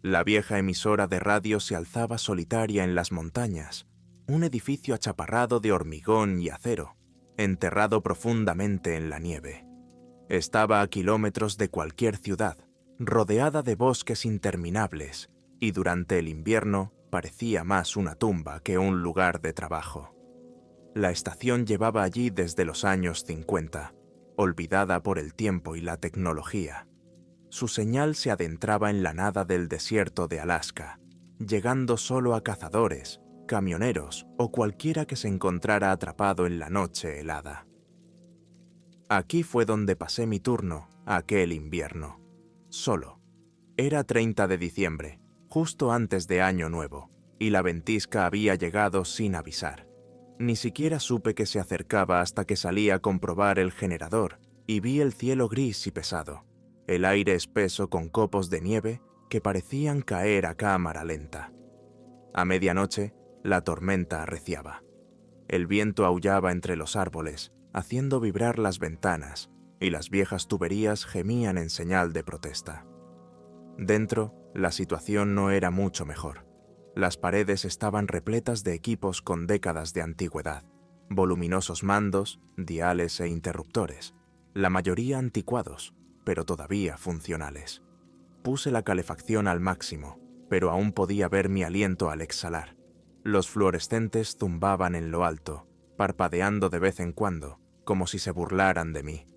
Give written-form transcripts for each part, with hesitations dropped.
La vieja emisora de radio se alzaba solitaria en las montañas, un edificio achaparrado de hormigón y acero, enterrado profundamente en la nieve. Estaba a kilómetros de cualquier ciudad, rodeada de bosques interminables, y durante el invierno parecía más una tumba que un lugar de trabajo. La estación llevaba allí desde los años 50, olvidada por el tiempo y la tecnología. Su señal se adentraba en la nada del desierto de Alaska, llegando solo a cazadores, camioneros o cualquiera que se encontrara atrapado en la noche helada. Aquí fue donde pasé mi turno aquel invierno, solo. Era 30 de diciembre, justo antes de Año Nuevo, y la ventisca había llegado sin avisar. Ni siquiera supe que se acercaba hasta que salí a comprobar el generador y vi el cielo gris y pesado, el aire espeso con copos de nieve que parecían caer a cámara lenta. A medianoche, la tormenta arreciaba. El viento aullaba entre los árboles, haciendo vibrar las ventanas, y las viejas tuberías gemían en señal de protesta. Dentro, la situación no era mucho mejor. Las paredes estaban repletas de equipos con décadas de antigüedad, voluminosos mandos, diales e interruptores, la mayoría anticuados, pero todavía funcionales. Puse la calefacción al máximo, pero aún podía ver mi aliento al exhalar. Los fluorescentes zumbaban en lo alto, parpadeando de vez en cuando, como si se burlaran de mí.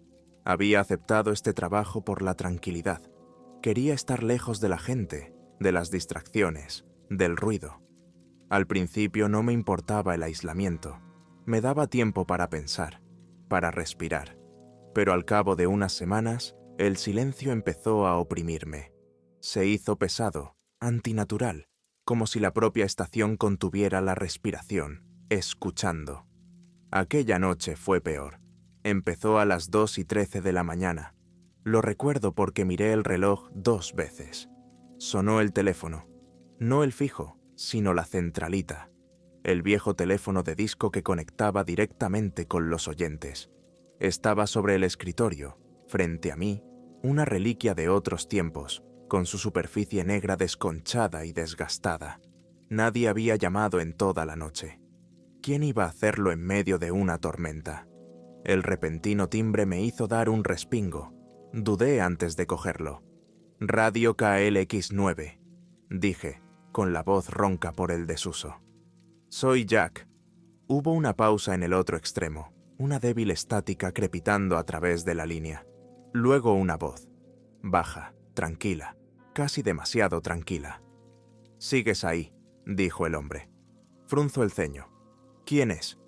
Había aceptado este trabajo por la tranquilidad. Quería estar lejos de la gente, de las distracciones, del ruido. Al principio no me importaba el aislamiento. Me daba tiempo para pensar, para respirar. Pero al cabo de unas semanas, el silencio empezó a oprimirme. Se hizo pesado, antinatural, como si la propia estación contuviera la respiración, escuchando. Aquella noche fue peor. Empezó a las 2:13 de la mañana. Lo recuerdo porque miré el reloj 2 veces. Sonó el teléfono. No el fijo, sino la centralita. El viejo teléfono de disco que conectaba directamente con los oyentes. Estaba sobre el escritorio, frente a mí, una reliquia de otros tiempos, con su superficie negra desconchada y desgastada. Nadie había llamado en toda la noche. ¿Quién iba a hacerlo en medio de una tormenta? El repentino timbre me hizo dar un respingo. Dudé antes de cogerlo. Radio KLX9, dije, con la voz ronca por el desuso. Soy Jack. Hubo una pausa en el otro extremo, una débil estática crepitando a través de la línea. Luego una voz, baja, tranquila, casi demasiado tranquila. «Sigues ahí», dijo el hombre. Frunzo el ceño. «¿Quién es?»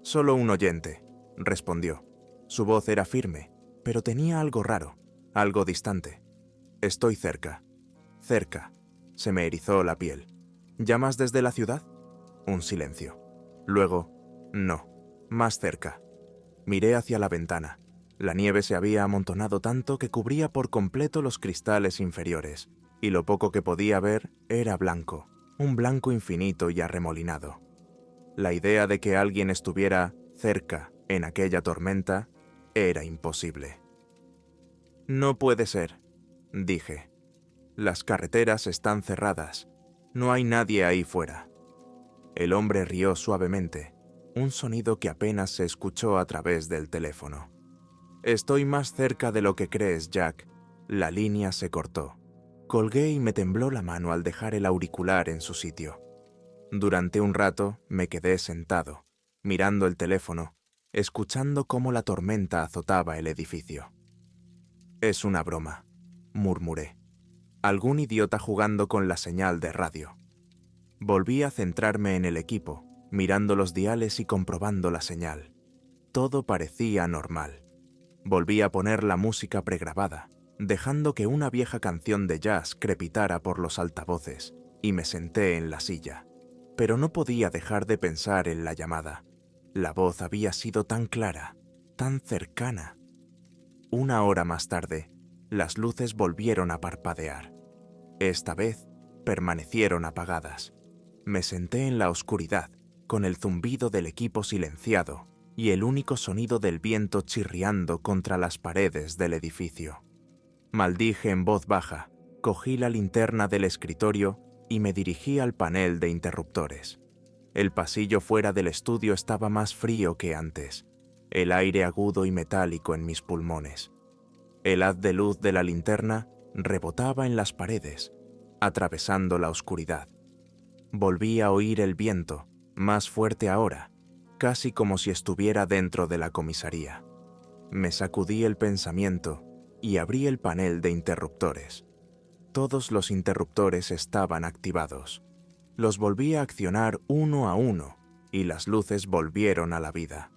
«Solo un oyente», respondió. Su voz era firme, pero tenía algo raro, algo distante. «Estoy cerca». «Cerca». Se me erizó la piel. «¿Llamas desde la ciudad?» Un silencio. Luego, «No, más cerca». Miré hacia la ventana. La nieve se había amontonado tanto que cubría por completo los cristales inferiores, y lo poco que podía ver era blanco, un blanco infinito y arremolinado. La idea de que alguien estuviera cerca en aquella tormenta era imposible. «No puede ser», dije. «Las carreteras están cerradas. No hay nadie ahí fuera». El hombre rió suavemente, un sonido que apenas se escuchó a través del teléfono. «Estoy más cerca de lo que crees, Jack». La línea se cortó. Colgué y me tembló la mano al dejar el auricular en su sitio. Durante un rato me quedé sentado, mirando el teléfono, escuchando cómo la tormenta azotaba el edificio. «Es una broma», murmuré. «Algún idiota jugando con la señal de radio». Volví a centrarme en el equipo, mirando los diales y comprobando la señal. Todo parecía normal. Volví a poner la música pregrabada, dejando que una vieja canción de jazz crepitara por los altavoces, y me senté en la silla. Pero no podía dejar de pensar en la llamada. La voz había sido tan clara, tan cercana. Una hora más tarde, las luces volvieron a parpadear. Esta vez, permanecieron apagadas. Me senté en la oscuridad, con el zumbido del equipo silenciado y el único sonido del viento chirriando contra las paredes del edificio. Maldije en voz baja, Cogí la linterna del escritorio y me dirigí al panel de interruptores. El pasillo fuera del estudio estaba más frío que antes, el aire agudo y metálico en mis pulmones. El haz de luz de la linterna rebotaba en las paredes, atravesando la oscuridad. Volví a oír el viento, más fuerte ahora, casi como si estuviera dentro de la comisaría. Me sacudí el pensamiento y abrí el panel de interruptores. Todos los interruptores estaban activados. Los volví a accionar uno a uno y las luces volvieron a la vida.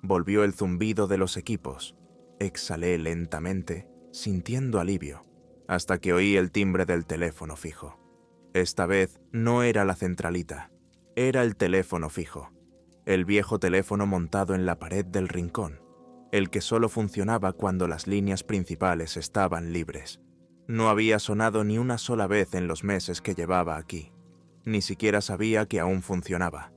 Volvió el zumbido de los equipos. Exhalé lentamente, sintiendo alivio, hasta que oí el timbre del teléfono fijo. Esta vez no era la centralita, era el teléfono fijo. El viejo teléfono montado en la pared del rincón, el que solo funcionaba cuando las líneas principales estaban libres. No había sonado ni una sola vez en los meses que llevaba aquí. Ni siquiera sabía que aún funcionaba.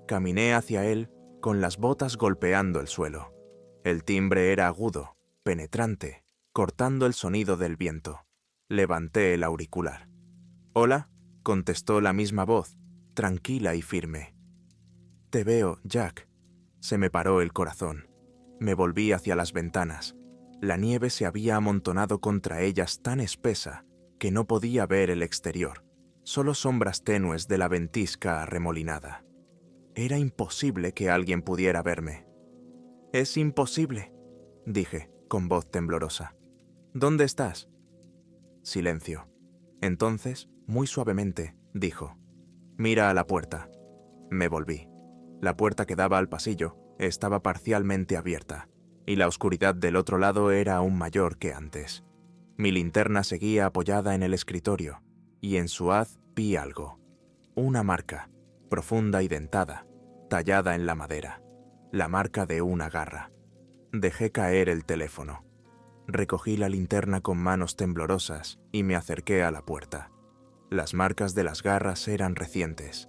Caminé hacia él con las botas golpeando el suelo. El timbre era agudo, penetrante, cortando el sonido del viento. Levanté el auricular. «Hola», contestó la misma voz, tranquila y firme. «Te veo, Jack». Se me paró el corazón. Me volví hacia las ventanas. La nieve se había amontonado contra ellas tan espesa que no podía ver el exterior, solo sombras tenues de la ventisca arremolinada. Era imposible que alguien pudiera verme. «Es imposible», dije, con voz temblorosa. «¿Dónde estás?» Silencio. Entonces, muy suavemente, dijo: «Mira a la puerta». Me volví. La puerta que daba al pasillo estaba parcialmente abierta, y la oscuridad del otro lado era aún mayor que antes. Mi linterna seguía apoyada en el escritorio, y en su haz vi algo. Una marca, profunda y dentada, tallada en la madera. La marca de una garra. Dejé caer el teléfono. Recogí la linterna con manos temblorosas y me acerqué a la puerta. Las marcas de las garras eran recientes.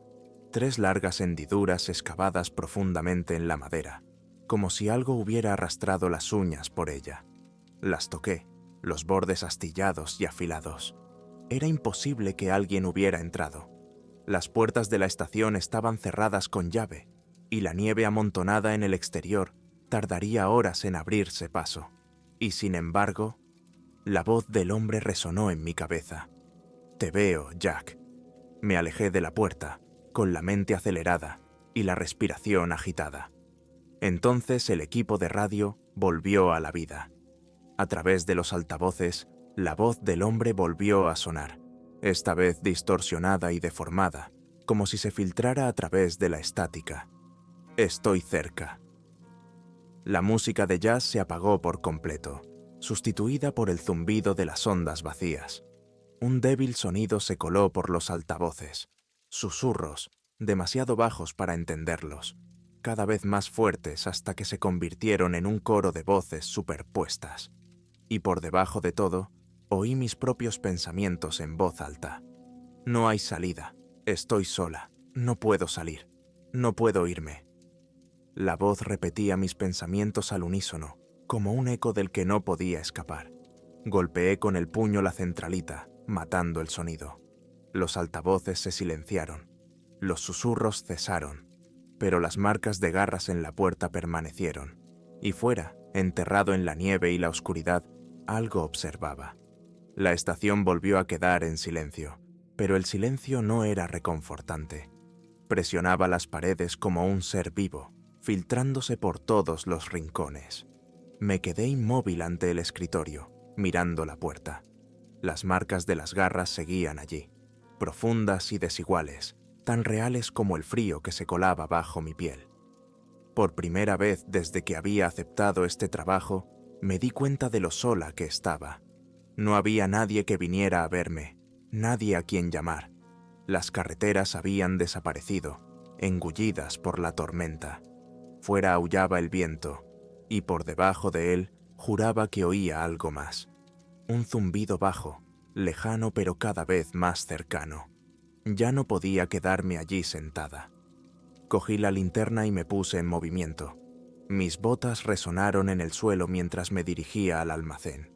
3 largas hendiduras excavadas profundamente en la madera, como si algo hubiera arrastrado las uñas por ella. Las toqué, los bordes astillados y afilados. Era imposible que alguien hubiera entrado. Las puertas de la estación estaban cerradas con llave, y la nieve amontonada en el exterior tardaría horas en abrirse paso. Y sin embargo, la voz del hombre resonó en mi cabeza. «Te veo, Jack». Me alejé de la puerta, con la mente acelerada y la respiración agitada. Entonces el equipo de radio volvió a la vida. A través de los altavoces, la voz del hombre volvió a sonar, esta vez distorsionada y deformada, como si se filtrara a través de la estática. «Estoy cerca». La música de jazz se apagó por completo, sustituida por el zumbido de las ondas vacías. Un débil sonido se coló por los altavoces. Susurros, demasiado bajos para entenderlos, cada vez más fuertes hasta que se convirtieron en un coro de voces superpuestas. Y por debajo de todo, oí mis propios pensamientos en voz alta. «No hay salida. Estoy sola. No puedo salir. No puedo irme». La voz repetía mis pensamientos al unísono, como un eco del que no podía escapar. Golpeé con el puño la centralita, matando el sonido. Los altavoces se silenciaron. Los susurros cesaron, pero las marcas de garras en la puerta permanecieron. Y fuera, enterrado en la nieve y la oscuridad, algo observaba. La estación volvió a quedar en silencio, pero el silencio no era reconfortante. Presionaba las paredes como un ser vivo, filtrándose por todos los rincones. Me quedé inmóvil ante el escritorio, mirando la puerta. Las marcas de las garras seguían allí, profundas y desiguales, tan reales como el frío que se colaba bajo mi piel. Por primera vez desde que había aceptado este trabajo, me di cuenta de lo sola que estaba. No había nadie que viniera a verme, nadie a quien llamar. Las carreteras habían desaparecido, engullidas por la tormenta. Fuera aullaba el viento, y por debajo de él juraba que oía algo más. Un zumbido bajo, lejano pero cada vez más cercano. Ya no podía quedarme allí sentada. Cogí la linterna y me puse en movimiento. Mis botas resonaron en el suelo mientras me dirigía al almacén.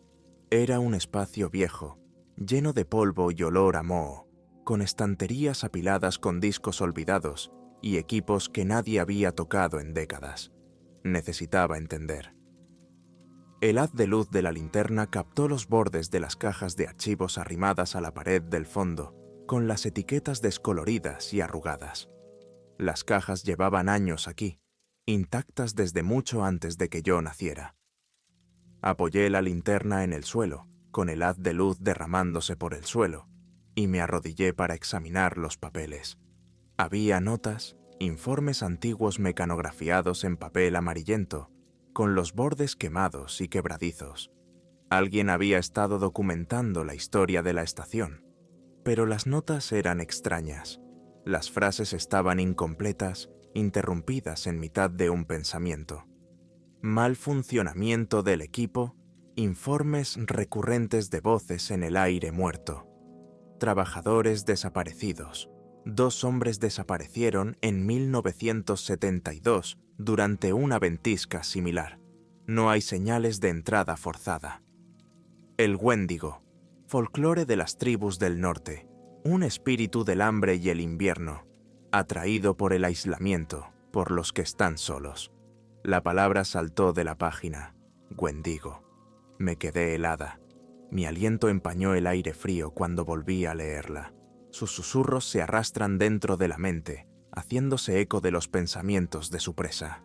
Era un espacio viejo, lleno de polvo y olor a moho, con estanterías apiladas con discos olvidados y equipos que nadie había tocado en décadas. Necesitaba entender. El haz de luz de la linterna captó los bordes de las cajas de archivos arrimadas a la pared del fondo, con las etiquetas descoloridas y arrugadas. Las cajas llevaban años aquí, intactas desde mucho antes de que yo naciera. Apoyé la linterna en el suelo, con el haz de luz derramándose por el suelo, y me arrodillé para examinar los papeles. Había notas, informes antiguos mecanografiados en papel amarillento, con los bordes quemados y quebradizos. Alguien había estado documentando la historia de la estación, pero las notas eran extrañas. Las frases estaban incompletas, interrumpidas en mitad de un pensamiento. Mal funcionamiento del equipo, informes recurrentes de voces en el aire muerto. Trabajadores desaparecidos. 2 hombres desaparecieron en 1972 durante una ventisca similar. No hay señales de entrada forzada. El Wendigo, folclore de las tribus del norte, un espíritu del hambre y el invierno, atraído por el aislamiento, por los que están solos. La palabra saltó de la página. Wendigo. Me quedé helada. Mi aliento empañó el aire frío cuando volví a leerla. Sus susurros se arrastran dentro de la mente, haciéndose eco de los pensamientos de su presa.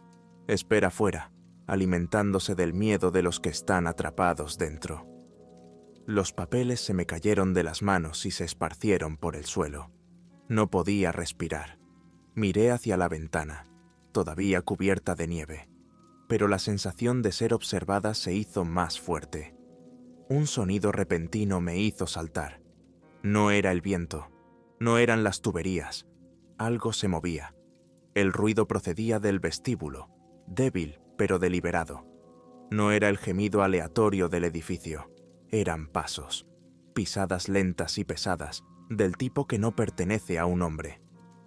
Espera fuera, alimentándose del miedo de los que están atrapados dentro. Los papeles se me cayeron de las manos y se esparcieron por el suelo. No podía respirar. Miré hacia la ventana, todavía cubierta de nieve, pero la sensación de ser observada se hizo más fuerte. Un sonido repentino me hizo saltar. No era el viento, no eran las tuberías. Algo se movía. El ruido procedía del vestíbulo, débil pero deliberado. No era el gemido aleatorio del edificio. Eran pasos, pisadas lentas y pesadas, del tipo que no pertenece a un hombre.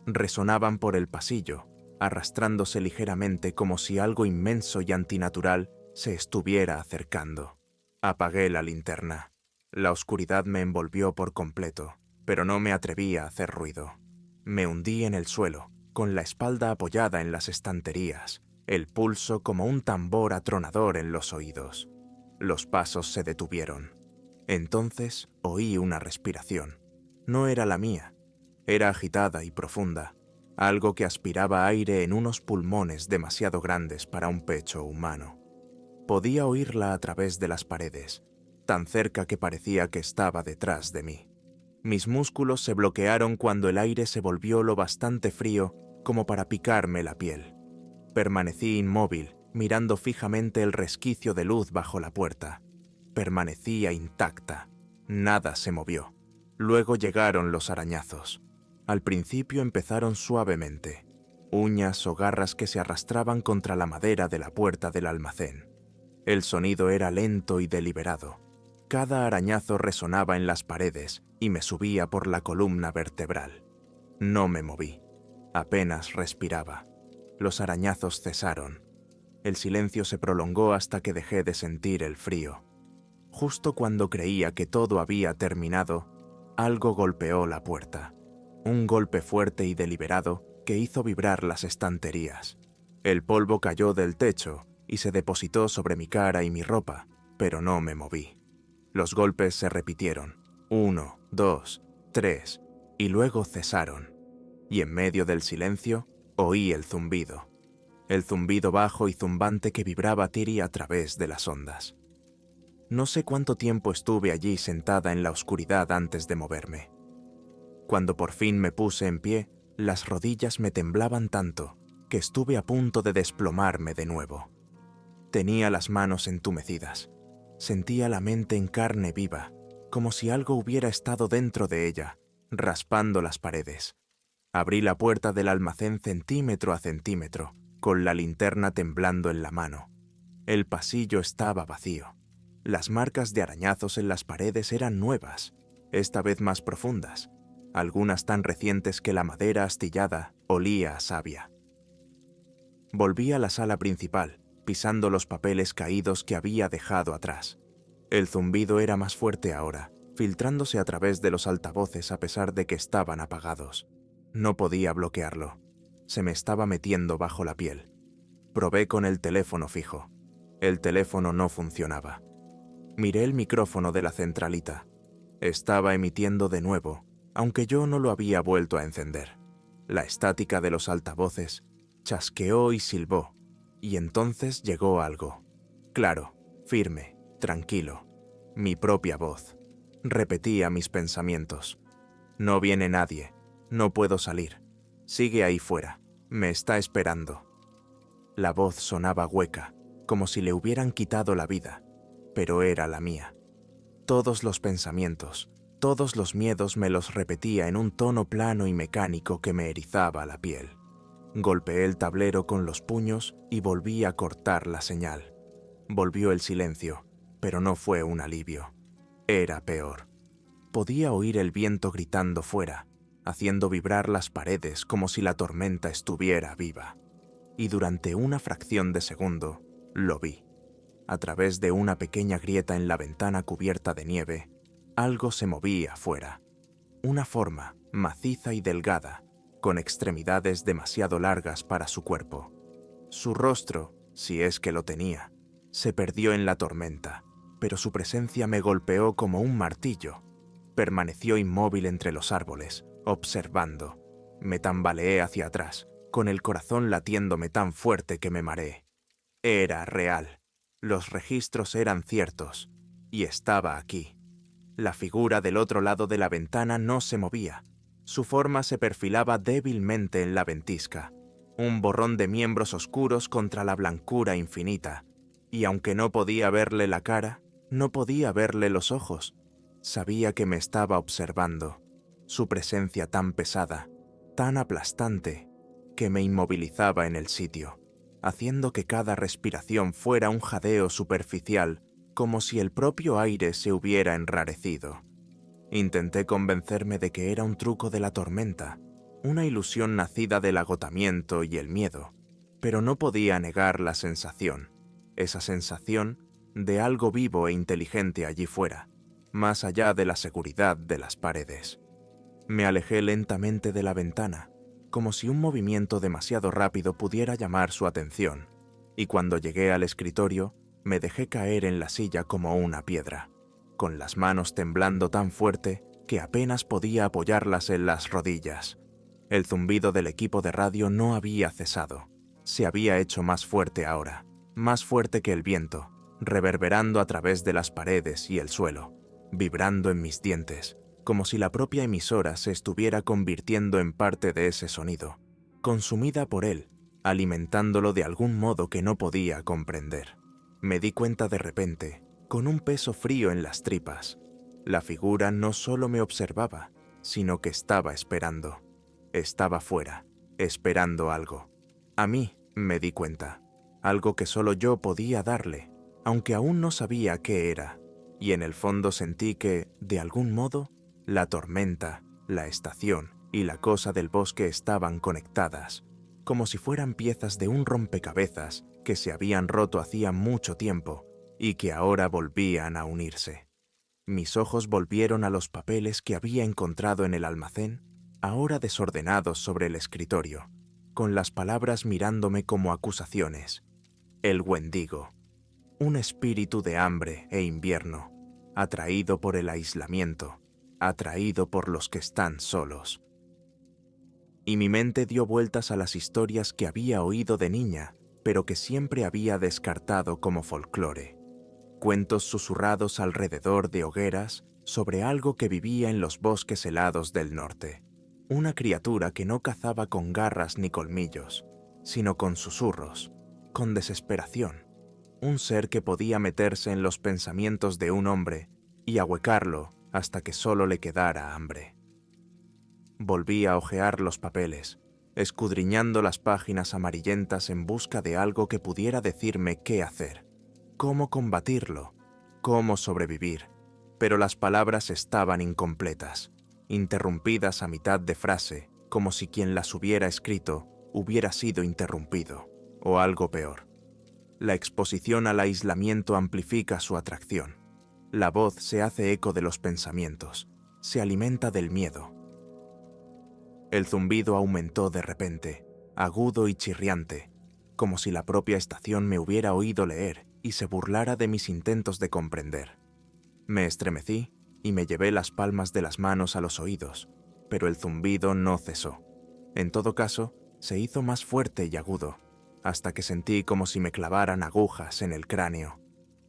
Resonaban por el pasillo, arrastrándose ligeramente como si algo inmenso y antinatural se estuviera acercando. Apagué la linterna. La oscuridad me envolvió por completo, pero no me atreví a hacer ruido. Me hundí en el suelo, con la espalda apoyada en las estanterías, el pulso como un tambor atronador en los oídos. Los pasos se detuvieron. Entonces oí una respiración. No era la mía. Era agitada y profunda, algo que aspiraba aire en unos pulmones demasiado grandes para un pecho humano. Podía oírla a través de las paredes, tan cerca que parecía que estaba detrás de mí. Mis músculos se bloquearon cuando el aire se volvió lo bastante frío como para picarme la piel. Permanecí inmóvil, mirando fijamente el resquicio de luz bajo la puerta. Permanecía intacta. Nada se movió. Luego llegaron los arañazos. Al principio empezaron suavemente, uñas o garras que se arrastraban contra la madera de la puerta del almacén. El sonido era lento y deliberado. Cada arañazo resonaba en las paredes y me subía por la columna vertebral. No me moví. Apenas respiraba. Los arañazos cesaron. El silencio se prolongó hasta que dejé de sentir el frío. Justo cuando creía que todo había terminado, algo golpeó la puerta. Un golpe fuerte y deliberado que hizo vibrar las estanterías. El polvo cayó del techo y se depositó sobre mi cara y mi ropa, pero no me moví. Los golpes se repitieron. 1, 2, 3, y luego cesaron. Y en medio del silencio, oí el zumbido. El zumbido bajo y zumbante que vibraba Tiri a través de las ondas. No sé cuánto tiempo estuve allí sentada en la oscuridad antes de moverme. Cuando por fin me puse en pie, las rodillas me temblaban tanto que estuve a punto de desplomarme de nuevo. Tenía las manos entumecidas. Sentía la mente en carne viva, como si algo hubiera estado dentro de ella, raspando las paredes. Abrí la puerta del almacén centímetro a centímetro, con la linterna temblando en la mano. El pasillo estaba vacío. Las marcas de arañazos en las paredes eran nuevas, esta vez más profundas, algunas tan recientes que la madera astillada olía a savia. Volví a la sala principal, pisando los papeles caídos que había dejado atrás. El zumbido era más fuerte ahora, filtrándose a través de los altavoces a pesar de que estaban apagados. No podía bloquearlo. Se me estaba metiendo bajo la piel. Probé con el teléfono fijo. El teléfono no funcionaba. Miré el micrófono de la centralita. Estaba emitiendo de nuevo, aunque yo no lo había vuelto a encender. La estática de los altavoces chasqueó y silbó, y entonces llegó algo. Claro, firme, tranquilo. Mi propia voz. Repetía mis pensamientos. No viene nadie. No puedo salir. Sigue ahí fuera. Me está esperando. La voz sonaba hueca, como si le hubieran quitado la vida, pero era la mía. Todos los pensamientos, todos los miedos me los repetía en un tono plano y mecánico que me erizaba la piel. Golpeé el tablero con los puños y volví a cortar la señal. Volvió el silencio, pero no fue un alivio. Era peor. Podía oír el viento gritando fuera, haciendo vibrar las paredes como si la tormenta estuviera viva. Y durante una fracción de segundo, lo vi. A través de una pequeña grieta en la ventana cubierta de nieve, algo se movía afuera. Una forma, maciza y delgada, con extremidades demasiado largas para su cuerpo. Su rostro, si es que lo tenía, se perdió en la tormenta, pero su presencia me golpeó como un martillo. Permaneció inmóvil entre los árboles, observando. Me tambaleé hacia atrás, con el corazón latiéndome tan fuerte que me mareé. Era real. Los registros eran ciertos, y estaba aquí. La figura del otro lado de la ventana no se movía. Su forma se perfilaba débilmente en la ventisca, un borrón de miembros oscuros contra la blancura infinita, y aunque no podía verle la cara, no podía verle los ojos. Sabía que me estaba observando, su presencia tan pesada, tan aplastante, que me inmovilizaba en el sitio, haciendo que cada respiración fuera un jadeo superficial, como si el propio aire se hubiera enrarecido. Intenté convencerme de que era un truco de la tormenta, una ilusión nacida del agotamiento y el miedo, pero no podía negar la sensación, esa sensación de algo vivo e inteligente allí fuera, más allá de la seguridad de las paredes. Me alejé lentamente de la ventana, como si un movimiento demasiado rápido pudiera llamar su atención, y cuando llegué al escritorio, me dejé caer en la silla como una piedra, con las manos temblando tan fuerte que apenas podía apoyarlas en las rodillas. El zumbido del equipo de radio no había cesado. Se había hecho más fuerte ahora, más fuerte que el viento, reverberando a través de las paredes y el suelo, vibrando en mis dientes, como si la propia emisora se estuviera convirtiendo en parte de ese sonido, consumida por él, alimentándolo de algún modo que no podía comprender. Me di cuenta de repente, con un peso frío en las tripas. La figura no solo me observaba, sino que estaba esperando. Estaba fuera, esperando algo. A mí, me di cuenta, algo que solo yo podía darle, aunque aún no sabía qué era, y en el fondo sentí que, de algún modo, la tormenta, la estación y la cosa del bosque estaban conectadas, como si fueran piezas de un rompecabezas que se habían roto hacía mucho tiempo y que ahora volvían a unirse. Mis ojos volvieron a los papeles que había encontrado en el almacén, ahora desordenados sobre el escritorio, con las palabras mirándome como acusaciones. El Wendigo, un espíritu de hambre e invierno, atraído por el aislamiento, atraído por los que están solos. Y mi mente dio vueltas a las historias que había oído de niña, pero que siempre había descartado como folclore. Cuentos susurrados alrededor de hogueras sobre algo que vivía en los bosques helados del norte. Una criatura que no cazaba con garras ni colmillos, sino con susurros, con desesperación. Un ser que podía meterse en los pensamientos de un hombre y ahuecarlo hasta que solo le quedara hambre. Volví a hojear los papeles, escudriñando las páginas amarillentas en busca de algo que pudiera decirme qué hacer, cómo combatirlo, cómo sobrevivir, pero las palabras estaban incompletas, interrumpidas a mitad de frase, como si quien las hubiera escrito hubiera sido interrumpido, o algo peor. La exposición al aislamiento amplifica su atracción. La voz se hace eco de los pensamientos, se alimenta del miedo. El zumbido aumentó de repente, agudo y chirriante, como si la propia estación me hubiera oído leer y se burlara de mis intentos de comprender. Me estremecí y me llevé las palmas de las manos a los oídos, pero el zumbido no cesó. En todo caso, se hizo más fuerte y agudo, hasta que sentí como si me clavaran agujas en el cráneo.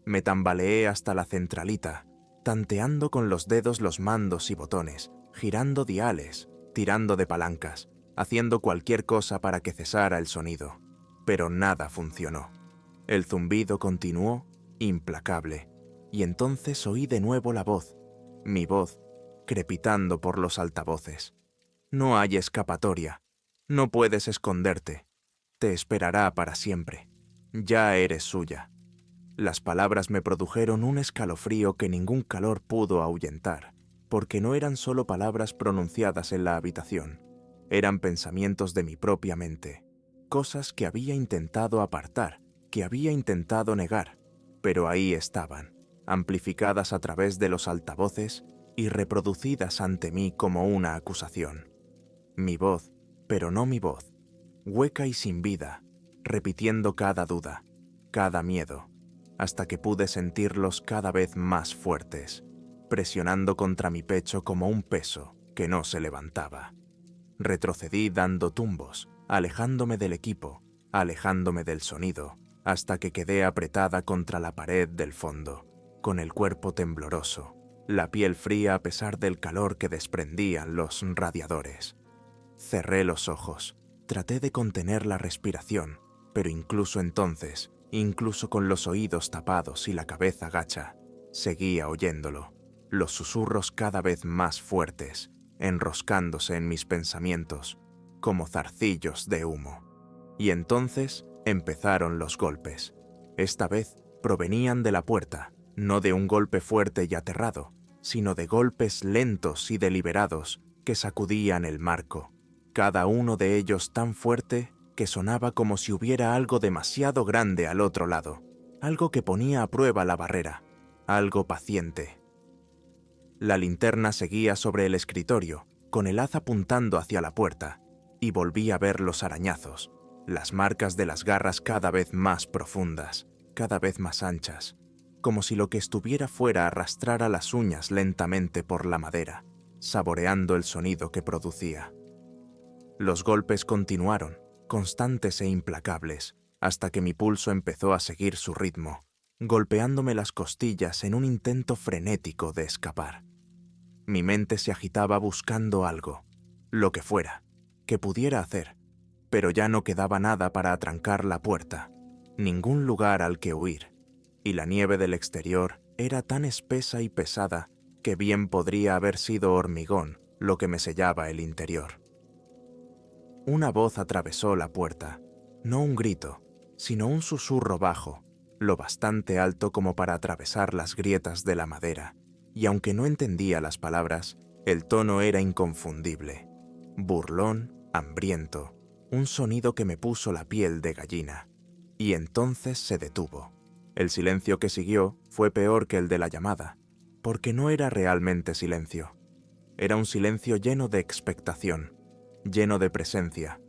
Me tambaleé hasta la centralita, tanteando con los dedos los mandos y botones, girando diales, tirando de palancas, haciendo cualquier cosa para que cesara el sonido. Pero nada funcionó. El zumbido continuó, implacable, y entonces oí de nuevo la voz, mi voz, crepitando por los altavoces. No hay escapatoria, no puedes esconderte, te esperará para siempre, ya eres suya. Las palabras me produjeron un escalofrío que ningún calor pudo ahuyentar, porque no eran solo palabras pronunciadas en la habitación, eran pensamientos de mi propia mente, cosas que había intentado apartar, que había intentado negar, pero ahí estaban, amplificadas a través de los altavoces y reproducidas ante mí como una acusación. Mi voz, pero no mi voz, hueca y sin vida, repitiendo cada duda, cada miedo, hasta que pude sentirlos cada vez más fuertes, presionando contra mi pecho como un peso que no se levantaba. Retrocedí dando tumbos, alejándome del equipo, alejándome del sonido, hasta que quedé apretada contra la pared del fondo, con el cuerpo tembloroso, la piel fría a pesar del calor que desprendían los radiadores. Cerré los ojos, traté de contener la respiración, pero incluso entonces, incluso con los oídos tapados y la cabeza gacha, seguía oyéndolo, los susurros cada vez más fuertes, enroscándose en mis pensamientos, como zarcillos de humo. Y entonces empezaron los golpes. Esta vez provenían de la puerta, no de un golpe fuerte y aterrado, sino de golpes lentos y deliberados que sacudían el marco, cada uno de ellos tan fuerte que sonaba como si hubiera algo demasiado grande al otro lado, algo que ponía a prueba la barrera, algo paciente. La linterna seguía sobre el escritorio, con el haz apuntando hacia la puerta, y volví a ver los arañazos, las marcas de las garras cada vez más profundas, cada vez más anchas, como si lo que estuviera fuera arrastrara las uñas lentamente por la madera, saboreando el sonido que producía. Los golpes continuaron, constantes e implacables, hasta que mi pulso empezó a seguir su ritmo, golpeándome las costillas en un intento frenético de escapar. Mi mente se agitaba buscando algo, lo que fuera, que pudiera hacer, pero ya no quedaba nada para atrancar la puerta, ningún lugar al que huir, y la nieve del exterior era tan espesa y pesada que bien podría haber sido hormigón lo que me sellaba el interior. Una voz atravesó la puerta, no un grito, sino un susurro bajo, lo bastante alto como para atravesar las grietas de la madera, y aunque no entendía las palabras, el tono era inconfundible. Burlón, hambriento, un sonido que me puso la piel de gallina. Y entonces se detuvo. El silencio que siguió fue peor que el de la llamada, porque no era realmente silencio. Era un silencio lleno de expectación, lleno de presencia,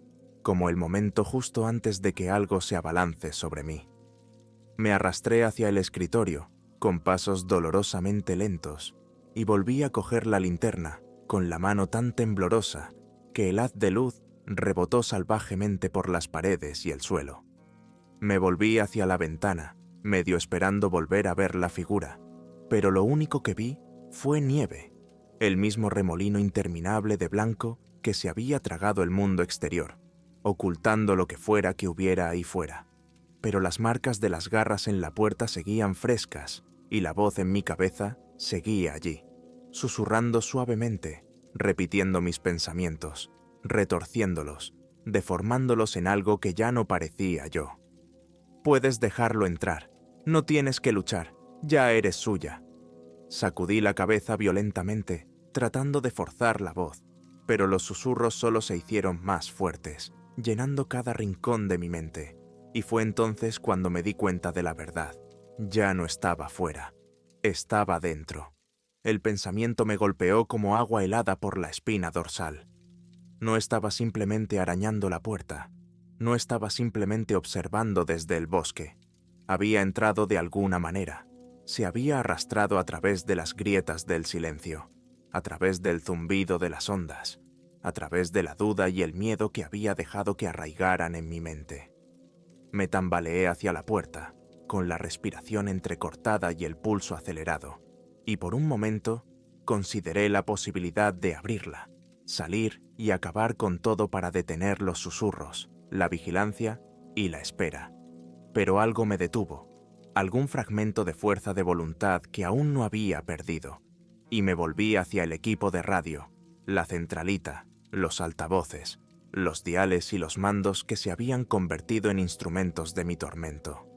como el momento justo antes de que algo se abalance sobre mí. Me arrastré hacia el escritorio, con pasos dolorosamente lentos, y volví a coger la linterna, con la mano tan temblorosa que el haz de luz rebotó salvajemente por las paredes y el suelo. Me volví hacia la ventana, medio esperando volver a ver la figura, pero lo único que vi fue nieve, el mismo remolino interminable de blanco que se había tragado el mundo exterior, ocultando lo que fuera que hubiera ahí fuera. Pero las marcas de las garras en la puerta seguían frescas y la voz en mi cabeza seguía allí, susurrando suavemente, repitiendo mis pensamientos, retorciéndolos, deformándolos en algo que ya no parecía yo. Puedes dejarlo entrar, no tienes que luchar, ya eres suya. Sacudí la cabeza violentamente, tratando de forzar la voz, pero los susurros solo se hicieron más fuertes, llenando cada rincón de mi mente. Y fue entonces cuando me di cuenta de la verdad. Ya no estaba fuera. Estaba dentro. El pensamiento me golpeó como agua helada por la espina dorsal. No estaba simplemente arañando la puerta. No estaba simplemente observando desde el bosque. Había entrado de alguna manera. Se había arrastrado a través de las grietas del silencio, a través del zumbido de las ondas, a través de la duda y el miedo que había dejado que arraigaran en mi mente. Me tambaleé hacia la puerta, con la respiración entrecortada y el pulso acelerado, y por un momento consideré la posibilidad de abrirla, salir y acabar con todo para detener los susurros, la vigilancia y la espera. Pero algo me detuvo, algún fragmento de fuerza de voluntad que aún no había perdido, y me volví hacia el equipo de radio, la centralita, los altavoces, los diales y los mandos que se habían convertido en instrumentos de mi tormento.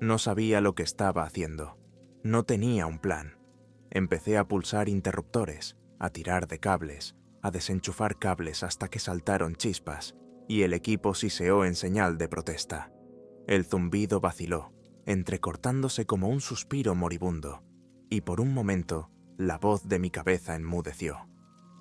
No sabía lo que estaba haciendo. No tenía un plan. Empecé a pulsar interruptores, a tirar de cables, a desenchufar cables hasta que saltaron chispas, y el equipo siseó en señal de protesta. El zumbido vaciló, entrecortándose como un suspiro moribundo, y por un momento la voz de mi cabeza enmudeció.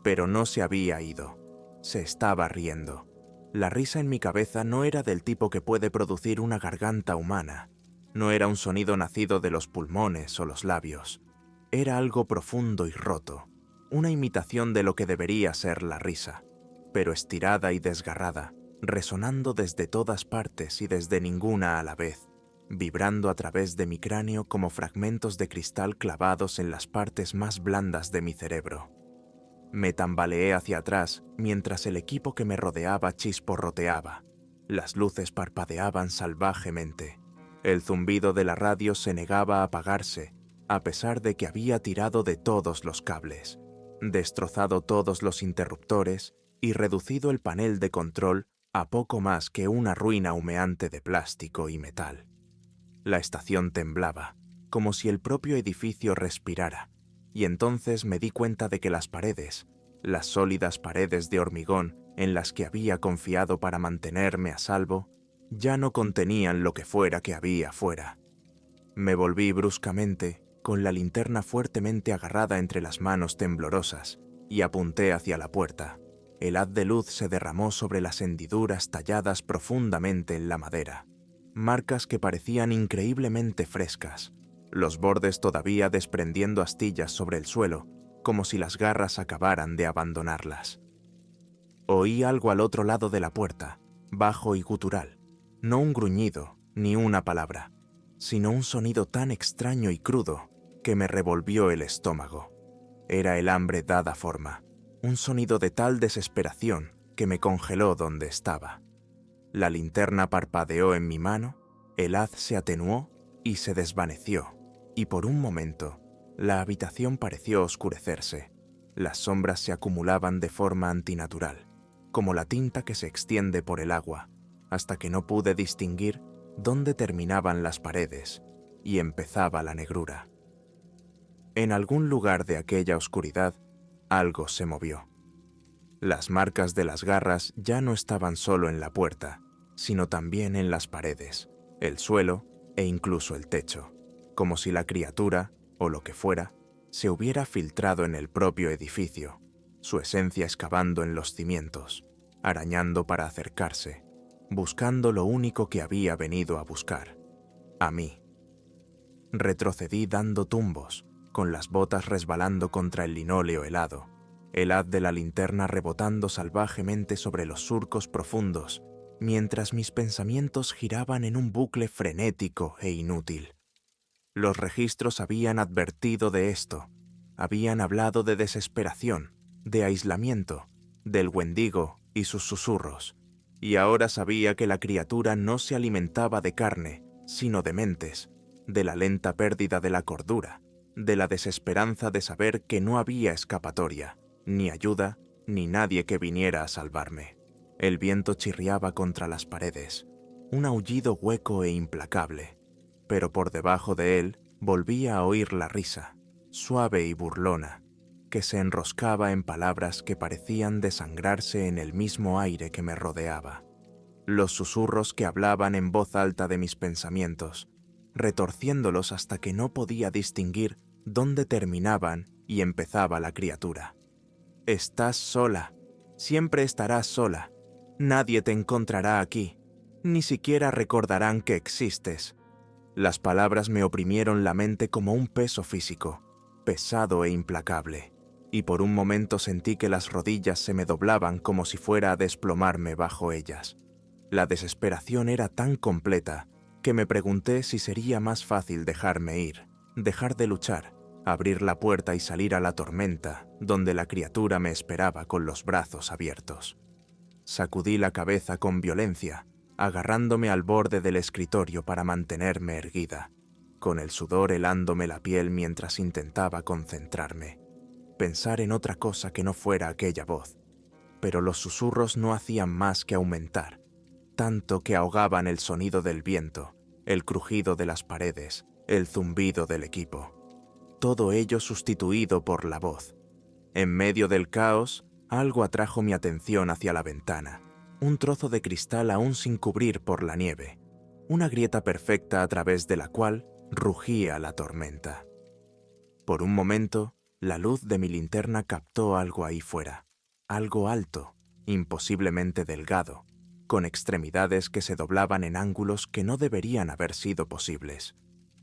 Pero no se había ido. Se estaba riendo. La risa en mi cabeza no era del tipo que puede producir una garganta humana. No era un sonido nacido de los pulmones o los labios. Era algo profundo y roto, una imitación de lo que debería ser la risa, pero estirada y desgarrada, resonando desde todas partes y desde ninguna a la vez, vibrando a través de mi cráneo como fragmentos de cristal clavados en las partes más blandas de mi cerebro. Me tambaleé hacia atrás mientras el equipo que me rodeaba chisporroteaba. Las luces parpadeaban salvajemente. El zumbido de la radio se negaba a apagarse, a pesar de que había tirado de todos los cables, destrozado todos los interruptores y reducido el panel de control a poco más que una ruina humeante de plástico y metal. La estación temblaba, como si el propio edificio respirara, y entonces me di cuenta de que las paredes, las sólidas paredes de hormigón en las que había confiado para mantenerme a salvo, ya no contenían lo que fuera que había fuera. Me volví bruscamente, con la linterna fuertemente agarrada entre las manos temblorosas, y apunté hacia la puerta. El haz de luz se derramó sobre las hendiduras talladas profundamente en la madera, marcas que parecían increíblemente frescas, los bordes todavía desprendiendo astillas sobre el suelo, como si las garras acabaran de abandonarlas. Oí algo al otro lado de la puerta, bajo y gutural, no un gruñido ni una palabra, sino un sonido tan extraño y crudo que me revolvió el estómago. Era el hambre dada forma, un sonido de tal desesperación que me congeló donde estaba. La linterna parpadeó en mi mano, el haz se atenuó y se desvaneció, y por un momento la habitación pareció oscurecerse. Las sombras se acumulaban de forma antinatural, como la tinta que se extiende por el agua, hasta que no pude distinguir dónde terminaban las paredes y empezaba la negrura. En algún lugar de aquella oscuridad, algo se movió. Las marcas de las garras ya no estaban solo en la puerta, sino también en las paredes, el suelo e incluso el techo, como si la criatura, o lo que fuera, se hubiera filtrado en el propio edificio, su esencia excavando en los cimientos, arañando para acercarse, buscando lo único que había venido a buscar, a mí. Retrocedí dando tumbos, con las botas resbalando contra el linóleo helado, el haz de la linterna rebotando salvajemente sobre los surcos profundos, mientras mis pensamientos giraban en un bucle frenético e inútil. Los registros habían advertido de esto, habían hablado de desesperación, de aislamiento, del Wendigo y sus susurros, y ahora sabía que la criatura no se alimentaba de carne, sino de mentes, de la lenta pérdida de la cordura, de la desesperanza de saber que no había escapatoria, ni ayuda, ni nadie que viniera a salvarme. El viento chirriaba contra las paredes, un aullido hueco e implacable, pero por debajo de él volvía a oír la risa, suave y burlona, que se enroscaba en palabras que parecían desangrarse en el mismo aire que me rodeaba. Los susurros que hablaban en voz alta de mis pensamientos, retorciéndolos hasta que no podía distinguir dónde terminaban y empezaba la criatura. Estás sola, siempre estarás sola, nadie te encontrará aquí, ni siquiera recordarán que existes. Las palabras me oprimieron la mente como un peso físico, pesado e implacable, y por un momento sentí que las rodillas se me doblaban como si fuera a desplomarme bajo ellas. La desesperación era tan completa que me pregunté si sería más fácil dejarme ir, dejar de luchar, abrir la puerta y salir a la tormenta, donde la criatura me esperaba con los brazos abiertos. Sacudí la cabeza con violencia, agarrándome al borde del escritorio para mantenerme erguida, con el sudor helándome la piel mientras intentaba concentrarme, pensar en otra cosa que no fuera aquella voz. Pero los susurros no hacían más que aumentar, tanto que ahogaban el sonido del viento, el crujido de las paredes, el zumbido del equipo. Todo ello sustituido por la voz. En medio del caos, algo atrajo mi atención hacia la ventana, un trozo de cristal aún sin cubrir por la nieve, una grieta perfecta a través de la cual rugía la tormenta. Por un momento, la luz de mi linterna captó algo ahí fuera, algo alto, imposiblemente delgado, con extremidades que se doblaban en ángulos que no deberían haber sido posibles,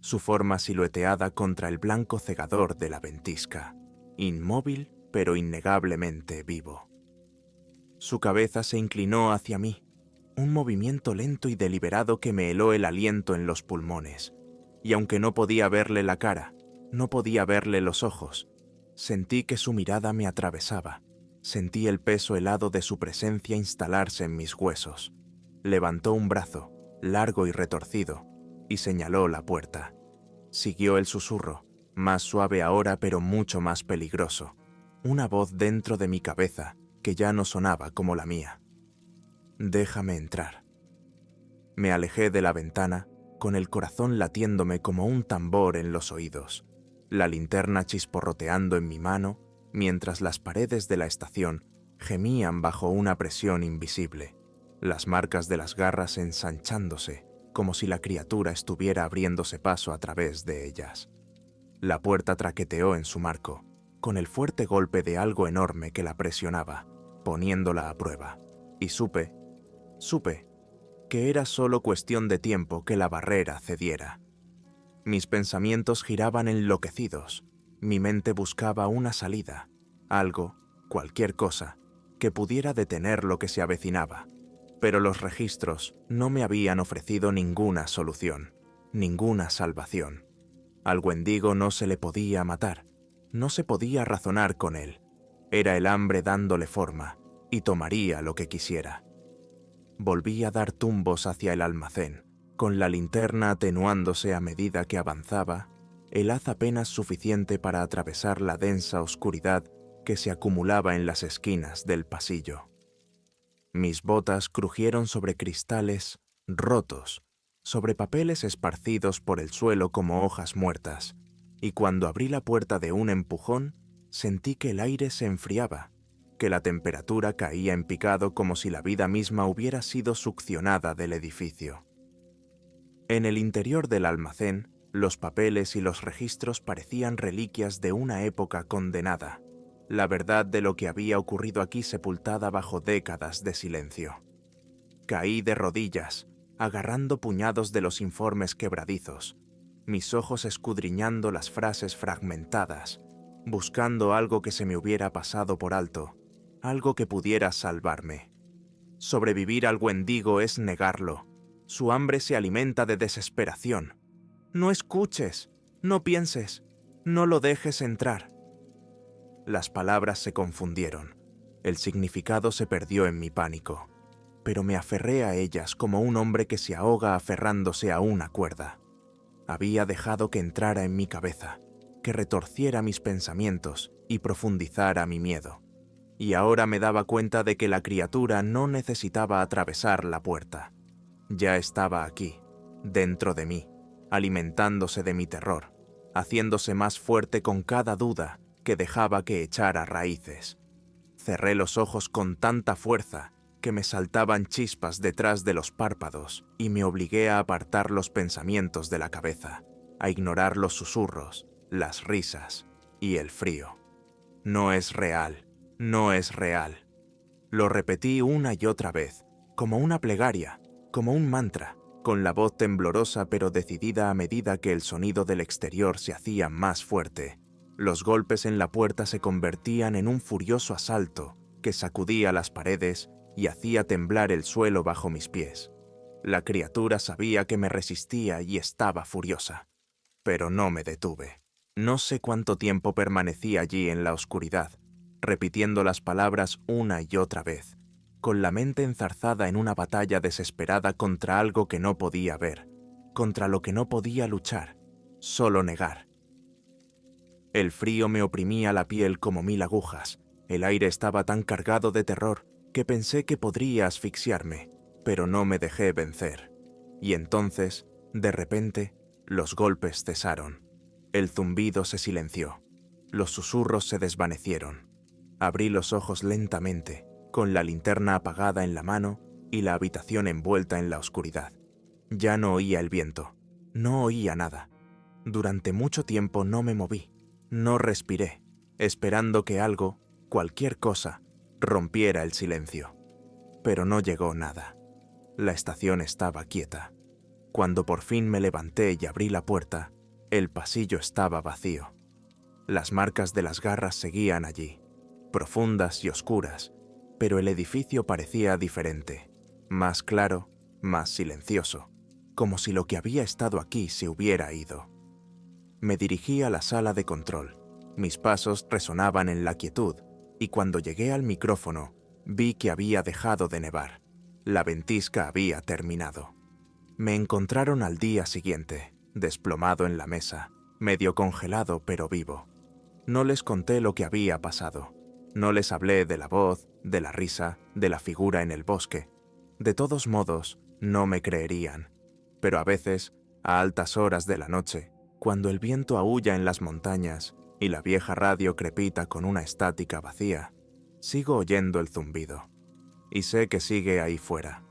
su forma silueteada contra el blanco cegador de la ventisca, inmóvil pero innegablemente vivo. Su cabeza se inclinó hacia mí, un movimiento lento y deliberado que me heló el aliento en los pulmones, y aunque no podía verle la cara, no podía verle los ojos, sentí que su mirada me atravesaba, sentí el peso helado de su presencia instalarse en mis huesos. Levantó un brazo, largo y retorcido, y señaló la puerta. Siguió el susurro, más suave ahora pero mucho más peligroso, una voz dentro de mi cabeza que ya no sonaba como la mía. Déjame entrar. Me alejé de la ventana, con el corazón latiéndome como un tambor en los oídos, la linterna chisporroteando en mi mano, mientras las paredes de la estación gemían bajo una presión invisible, las marcas de las garras ensanchándose, como si la criatura estuviera abriéndose paso a través de ellas. La puerta traqueteó en su marco, con el fuerte golpe de algo enorme que la presionaba, poniéndola a prueba, y supe que era solo cuestión de tiempo que la barrera cediera. Mis pensamientos giraban enloquecidos, mi mente buscaba una salida, algo, cualquier cosa, que pudiera detener lo que se avecinaba, pero los registros no me habían ofrecido ninguna solución, ninguna salvación. Al Wendigo no se le podía matar, no se podía razonar con él, era el hambre dándole forma, y tomaría lo que quisiera. Volví a dar tumbos hacia el almacén, con la linterna atenuándose a medida que avanzaba, el haz apenas suficiente para atravesar la densa oscuridad que se acumulaba en las esquinas del pasillo. Mis botas crujieron sobre cristales rotos, sobre papeles esparcidos por el suelo como hojas muertas, y cuando abrí la puerta de un empujón, sentí que el aire se enfriaba, que la temperatura caía en picado como si la vida misma hubiera sido succionada del edificio. En el interior del almacén, los papeles y los registros parecían reliquias de una época condenada, la verdad de lo que había ocurrido aquí sepultada bajo décadas de silencio. Caí de rodillas, agarrando puñados de los informes quebradizos, mis ojos escudriñando las frases fragmentadas, buscando algo que se me hubiera pasado por alto, algo que pudiera salvarme. Sobrevivir al Wendigo es negarlo. Su hambre se alimenta de desesperación. No escuches, no pienses, no lo dejes entrar. Las palabras se confundieron. El significado se perdió en mi pánico, pero me aferré a ellas como un hombre que se ahoga aferrándose a una cuerda. Había dejado que entrara en mi cabeza, que retorciera mis pensamientos y profundizara mi miedo. Y ahora me daba cuenta de que la criatura no necesitaba atravesar la puerta. Ya estaba aquí, dentro de mí, alimentándose de mi terror, haciéndose más fuerte con cada duda que dejaba que echara raíces. Cerré los ojos con tanta fuerza que me saltaban chispas detrás de los párpados y me obligué a apartar los pensamientos de la cabeza, a ignorar los susurros, las risas y el frío. No es real, no es real. Lo repetí una y otra vez, como una plegaria, como un mantra, con la voz temblorosa pero decidida a medida que el sonido del exterior se hacía más fuerte. Los golpes en la puerta se convertían en un furioso asalto que sacudía las paredes y hacía temblar el suelo bajo mis pies. La criatura sabía que me resistía y estaba furiosa, pero no me detuve. No sé cuánto tiempo permanecí allí en la oscuridad, repitiendo las palabras una y otra vez, con la mente enzarzada en una batalla desesperada contra algo que no podía ver, contra lo que no podía luchar, solo negar. El frío me oprimía la piel como 1000 agujas, el aire estaba tan cargado de terror que pensé que podría asfixiarme, pero no me dejé vencer. Y entonces, de repente, los golpes cesaron. El zumbido se silenció. Los susurros se desvanecieron. Abrí los ojos lentamente, con la linterna apagada en la mano y la habitación envuelta en la oscuridad. Ya no oía el viento. No oía nada. Durante mucho tiempo no me moví. No respiré, esperando que algo, cualquier cosa, rompiera el silencio. Pero no llegó nada. La estación estaba quieta. Cuando por fin me levanté y abrí la puerta, el pasillo estaba vacío. Las marcas de las garras seguían allí, profundas y oscuras, pero el edificio parecía diferente, más claro, más silencioso, como si lo que había estado aquí se hubiera ido. Me dirigí a la sala de control. Mis pasos resonaban en la quietud, y cuando llegué al micrófono, vi que había dejado de nevar. La ventisca había terminado. Me encontraron al día siguiente, desplomado en la mesa, medio congelado pero vivo. No les conté lo que había pasado. No les hablé de la voz, de la risa, de la figura en el bosque. De todos modos, no me creerían. Pero a veces, a altas horas de la noche, cuando el viento aúlla en las montañas y la vieja radio crepita con una estática vacía, sigo oyendo el zumbido. Y sé que sigue ahí fuera,